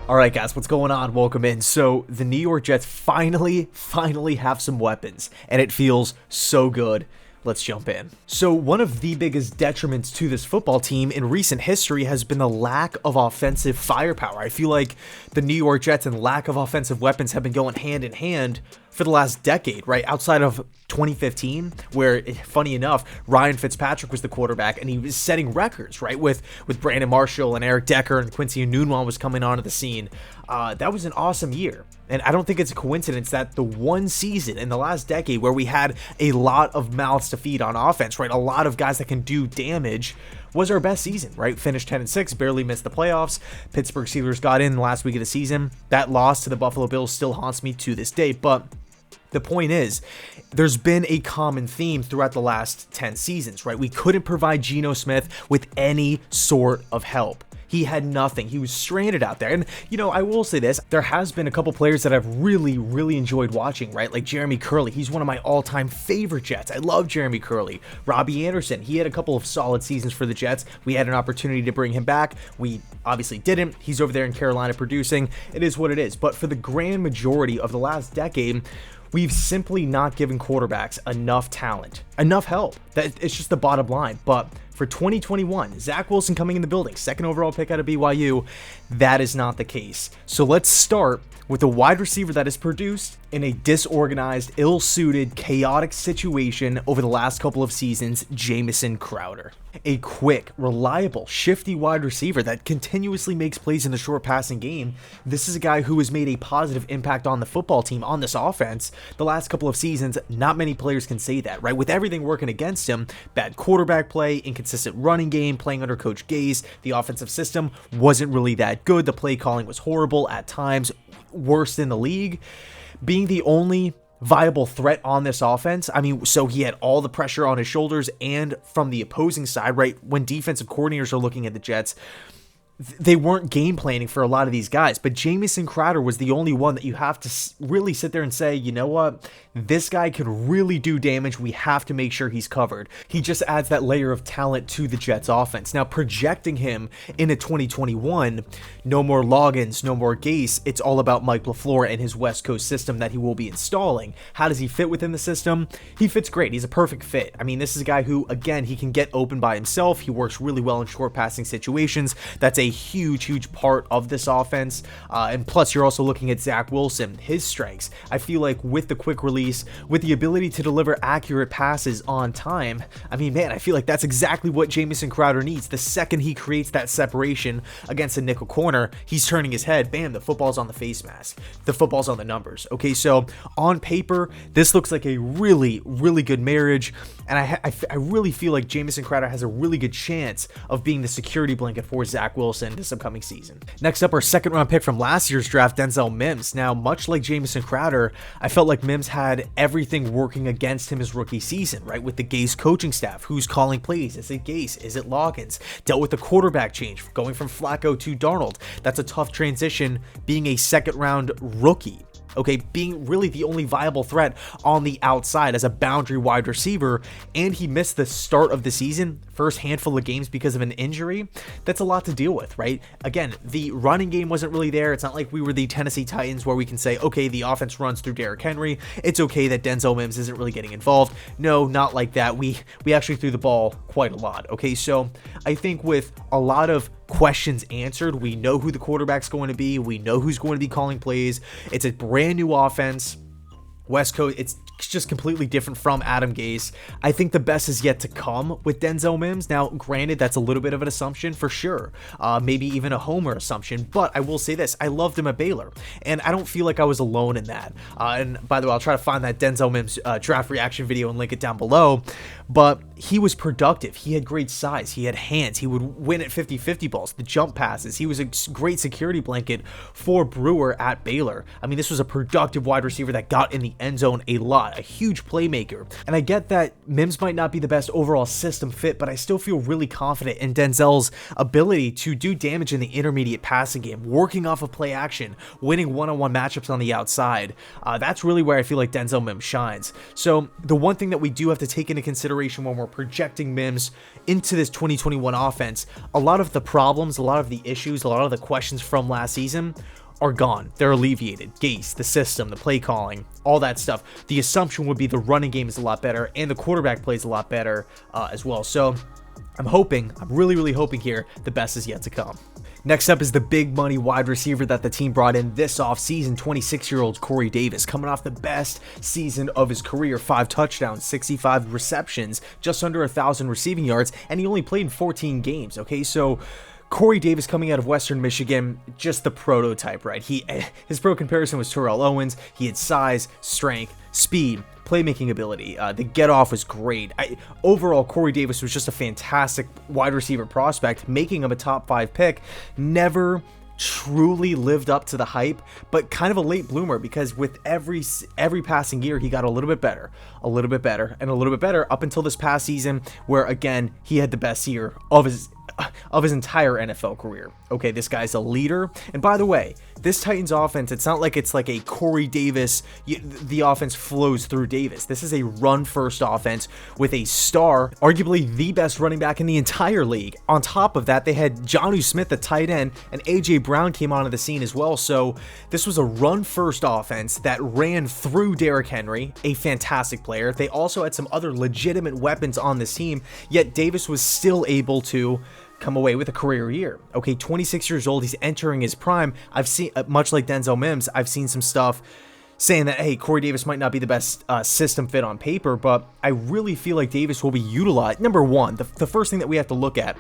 All right, guys, what's going on? Welcome in. So the New York Jets finally have some weapons, and it feels so good. Let's jump in. So one of the biggest detriments to this football team in recent history has been the lack of offensive firepower. I feel like the New York Jets and lack of offensive weapons have been going hand in hand for the last decade, right? Outside of 2015, where, funny enough, Ryan Fitzpatrick was the quarterback and he was setting records, right? With Brandon Marshall and Eric Decker and Quincy Enunwa was coming onto the scene. That was an awesome year. And I don't think it's a coincidence that the one season in the last decade where we had a lot of mouths to feed on offense, right? A lot of guys that can do damage was our best season, right? Finished 10-6, barely missed the playoffs. Pittsburgh Steelers got in the last week of the season. That loss to the Buffalo Bills still haunts me to this day, but the point is, there's been a common theme throughout the last 10 seasons, right? We couldn't provide Geno Smith with any sort of help. He had nothing. He was stranded out there. And, you know, I will say this. There has been a couple players that I've really enjoyed watching, right? Like Jeremy Curley. He's one of my all-time favorite Jets. I love Jeremy Curley. Robbie Anderson. He had a couple of solid seasons for the Jets. We had an opportunity to bring him back. We obviously didn't. He's over there in Carolina producing. It is what it is. But for the grand majority of the last decade, we've simply not given quarterbacks enough talent, enough help. It's just the bottom line. But for 2021, Zach Wilson coming in the building, second overall pick out of BYU, that is not the case. So let's start with a wide receiver that is produced in a disorganized, ill-suited, chaotic situation over the last couple of seasons, Jameson Crowder. A quick, reliable, shifty wide receiver that continuously makes plays in the short passing game. This is a guy who has made a positive impact on the football team, on this offense. The last couple of seasons, not many players can say that, right? With everything working against him, bad quarterback play, inconsistent running game, playing under Coach Gase, the offensive system wasn't really that good. The play calling was horrible at times, worst in the league. Being the only viable threat on this offense, I mean, so he had all the pressure on his shoulders, and from the opposing side, right, when defensive coordinators are looking at the Jets, they weren't game planning for a lot of these guys, but Jameson Crowder was the only one that you have to really sit there and say, you know what, this guy could really do damage. We have to make sure he's covered. He just adds that layer of talent to the Jets offense. Now, projecting him into 2021, no more logins, no more Gase. It's all about Mike LaFleur and his West Coast system that he will be installing. How does he fit within the system? He fits great. He's a perfect fit. I mean, this is a guy who, again, he can get open by himself. He works really well in short passing situations. That's a huge part of this offense. And plus, you're also looking at Zach Wilson, his strengths. I feel like with the quick release, with the ability to deliver accurate passes on time, I mean, man, I feel like that's exactly what Jameson Crowder needs. The second he creates that separation against a nickel corner, he's turning his head, bam, the football's on the face mask. The football's on the numbers. Okay, so on paper, this looks like a really good marriage, and I really feel like Jameson Crowder has a really good chance of being the security blanket for Zach Wilson this upcoming season. Next up, our second round pick from last year's draft, Denzel Mims. Now, much like Jameson Crowder, I felt like Mims had everything working against him his rookie season, right? With the Gase coaching staff, who's calling plays? Is it Gase? Is it Loggins? Dealt with the quarterback change, going from Flacco to Darnold. That's a tough transition, being a second round rookie. Okay, being really the only viable threat on the outside as a boundary wide receiver, and he missed the start of the season, first handful of games because of an injury. That's a lot to deal with, right? Again, the running game wasn't really there. It's not like we were the Tennessee Titans where we can say, okay, the offense runs through Derrick Henry. It's okay that Denzel Mims isn't really getting involved. No, not like that. We actually threw the ball quite a lot. Okay, so I think with a lot of questions answered, we know who the quarterback's going to be. We know who's going to be calling plays. It's a brand new offense. West Coast, it's just completely different from Adam Gase. I think the best is yet to come with Denzel Mims. Now, granted, that's a little bit of an assumption for sure. Maybe even a homer assumption, but I will say this. I loved him at Baylor, and I don't feel like I was alone in that. And by the way, I'll try to find that Denzel Mims draft reaction video and link it down below, but he was productive. He had great size. He had hands. He would win at 50-50 balls, the jump passes. He was a great security blanket for Brewer at Baylor. I mean, this was a productive wide receiver that got in the end zone a lot. a huge playmaker. And I get that Mims might not be the best overall system fit, but I still feel really confident in Denzel's ability to do damage in the intermediate passing game, working off of play action, winning one-on-one matchups on the outside. That's really where I feel like Denzel Mims shines. So the one thing that we do have to take into consideration when we're projecting Mims into this 2021 offense, a lot of the problems, a lot of the issues, a lot of the questions from last season are gone. They're alleviated. Gase, the system, the play calling, all that stuff. The assumption would be the running game is a lot better and the quarterback plays a lot better as well. So I'm really hoping here the best is yet to come. Next up is the big money wide receiver that the team brought in this offseason, 26-year-old Corey Davis, coming off the best season of his career, 5 touchdowns, 65 receptions, just under 1,000 receiving yards, and he only played in 14 games, okay? So Corey Davis coming out of Western Michigan, just the prototype, right? His pro comparison was Terrell Owens. He had size, strength, speed, playmaking ability. The get off was great. Overall, Corey Davis was just a fantastic wide receiver prospect, making him a top 5 pick. Never truly lived up to the hype, but kind of a late bloomer, because with every passing year he got a little bit better, and a little bit better up until this past season, where again he had the best year of his entire NFL career. Okay, this guy's a leader. And by the way, this Titans offense, it's not like it's like a Corey Davis, the offense flows through Davis. This is a run-first offense with a star, arguably the best running back in the entire league. On top of that, they had Jonnu Smith, the tight end, and A.J. Brown came onto the scene as well. So this was a run-first offense that ran through Derrick Henry, a fantastic player. They also had some other legitimate weapons on this team, yet Davis was still able to come away with a career year. Okay, 26 years old, he's entering his prime. I've seen, much like Denzel Mims, I've seen some stuff saying that, hey, Corey Davis might not be the best system fit on paper, but I really feel like Davis will be utilized. Number one, the first thing that we have to look at,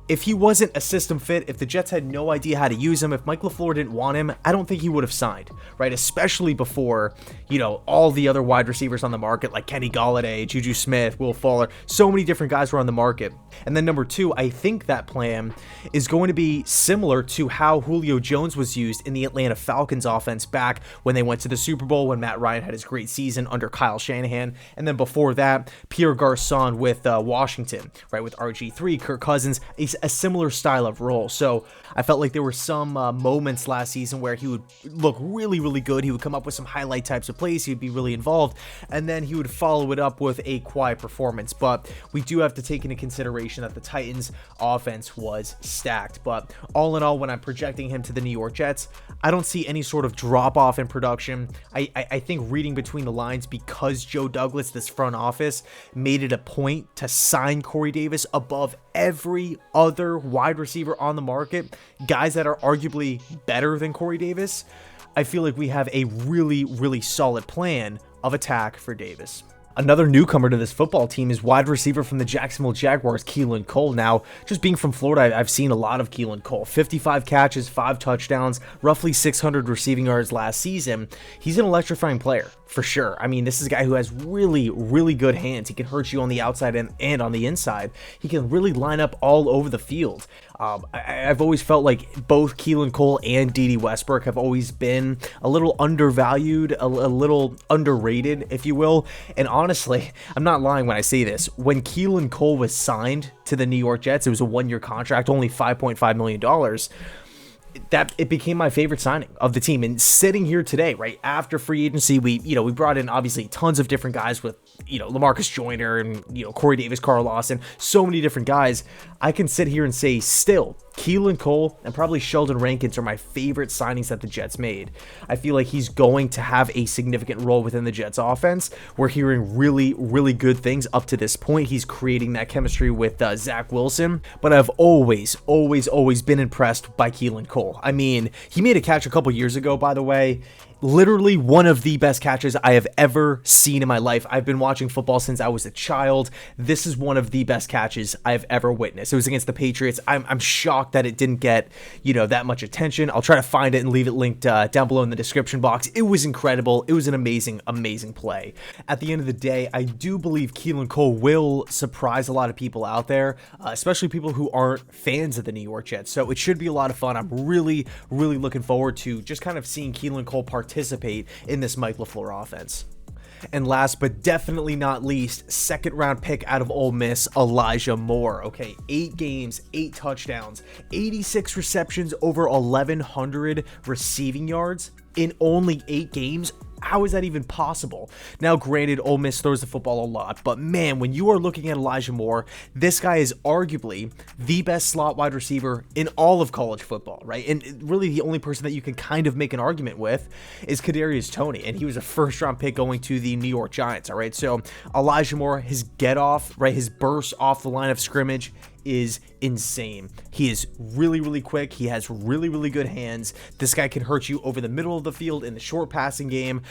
if he wasn't a system fit, if the Jets had no idea how to use him, if Mike LaFleur didn't want him, I don't think he would have signed, right? Especially before, all the other wide receivers on the market, like Kenny Golladay, Juju Smith, Will Fuller, so many different guys were on the market. And then number two, I think that plan is going to be similar to how Julio Jones was used in the Atlanta Falcons offense back when they went to the Super Bowl, when Matt Ryan had his great season under Kyle Shanahan. And then before that, Pierre Garçon with Washington, right? With RG3, Kirk Cousins, a similar style of role. So I felt like there were some moments last season where he would look really good. He would come up with some highlight types of plays. He would be really involved, and then he would follow it up with a quiet performance. But we do have to take into consideration that the Titans offense was stacked. But all in all, when I'm projecting him to the New York Jets, I don't see any sort of drop off in production. I think, reading between the lines, because Joe Douglas, this front office, made it a point to sign Corey Davis above every other wide receiver on the market, guys that are arguably better than Corey Davis, I feel like we have a really solid plan of attack for Davis. Another newcomer to this football team is wide receiver from the Jacksonville Jaguars, Keelan Cole. Now, just being from Florida, I've seen a lot of Keelan Cole. 55 catches, 5 touchdowns, roughly 600 receiving yards last season. He's an electrifying player, for sure. I mean, this is a guy who has really good hands. He can hurt you on the outside and on the inside. He can really line up all over the field. I've always felt like both Keelan Cole and Dede Westbrook have always been a little undervalued, a little underrated, if you will. And honestly, I'm not lying when I say this. When Keelan Cole was signed to the New York Jets, it was a 1-year contract, only $5.5 million. That it became my favorite signing of the team. And sitting here today, right after free agency, we brought in obviously tons of different guys with LaMarcus Joyner and Corey Davis, Carl Lawson, so many different guys. I can sit here and say still Keelan Cole and probably Sheldon Rankins are my favorite signings that the Jets made. I feel like he's going to have a significant role within the Jets offense. We're hearing really good things up to this point. He's creating that chemistry with Zach Wilson, but I've always been impressed by Keelan Cole. I mean, he made a catch a couple years ago, by the way. Literally one of the best catches I have ever seen in my life. I've been watching football since I was a child. This is one of the best catches I've ever witnessed. It was against the Patriots. I'm shocked that it didn't get, that much attention. I'll try to find it and leave it linked down below in the description box. It was incredible. It was an amazing play. At the end of the day, I do believe Keelan Cole will surprise a lot of people out there, especially people who aren't fans of the New York Jets. So it should be a lot of fun. I'm really looking forward to just kind of seeing Keelan Cole participate in this Mike LaFleur offense. And last but definitely not least, second round pick out of Ole Miss, Elijah Moore. Okay, 8 games, 8 touchdowns, 86 receptions, over 1,100 receiving yards in only 8 games. How is that even possible? Now, granted, Ole Miss throws the football a lot, but man, when you are looking at Elijah Moore, this guy is arguably the best slot wide receiver in all of college football, right? And really the only person that you can kind of make an argument with is Kadarius Toney, and he was a first-round pick going to the New York Giants, all right? So Elijah Moore, his get-off, right, his burst off the line of scrimmage is insane. He is really, really quick. He has really, really good hands. This guy can hurt you over the middle of the field in the short passing game,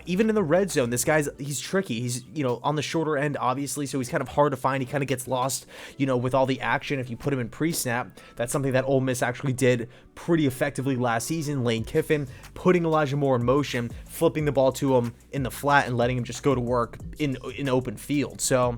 even in the red zone. This guy's, he's tricky. He's, on the shorter end, obviously, so he's kind of hard to find. He kind of gets lost, with all the action if you put him in pre-snap. That's something that Ole Miss actually did pretty effectively last season. Lane Kiffin putting Elijah Moore in motion, flipping the ball to him in the flat and letting him just go to work in open field. So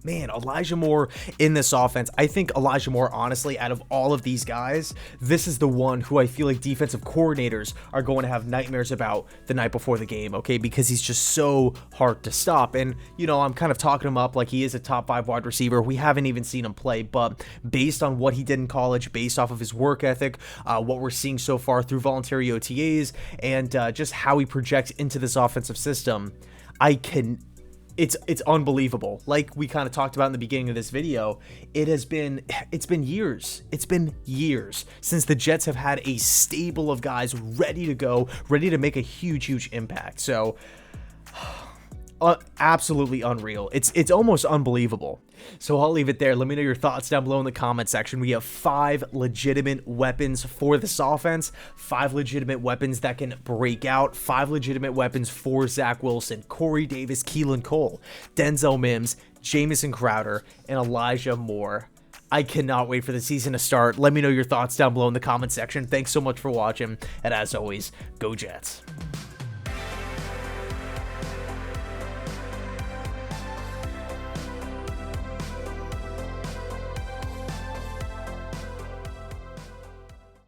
man, Elijah Moore in this offense, I think Elijah Moore, honestly, out of all of these guys, this is the one who I feel like defensive coordinators are going to have nightmares about the night before the game, okay? Because he's just so hard to stop. And, I'm kind of talking him up like he is a top 5 wide receiver. We haven't even seen him play, but based on what he did in college, based off of his work ethic, what we're seeing so far through voluntary OTAs, and just how he projects into this offensive system, it's unbelievable. Like we kind of talked about in the beginning of this video, it's been years since the Jets have had a stable of guys ready to go, ready to make a huge impact. So absolutely unreal. It's almost unbelievable. So I'll leave it there. Let me know your thoughts down below in the comment section. We have 5 legitimate weapons for this offense, 5 legitimate weapons that can break out, 5 legitimate weapons for Zach Wilson, Corey Davis, Keelan Cole, Denzel Mims, Jameson Crowder, and Elijah Moore. I cannot wait for the season to start. Let me know your thoughts down below in the comment section. Thanks so much for watching, and as always, go Jets.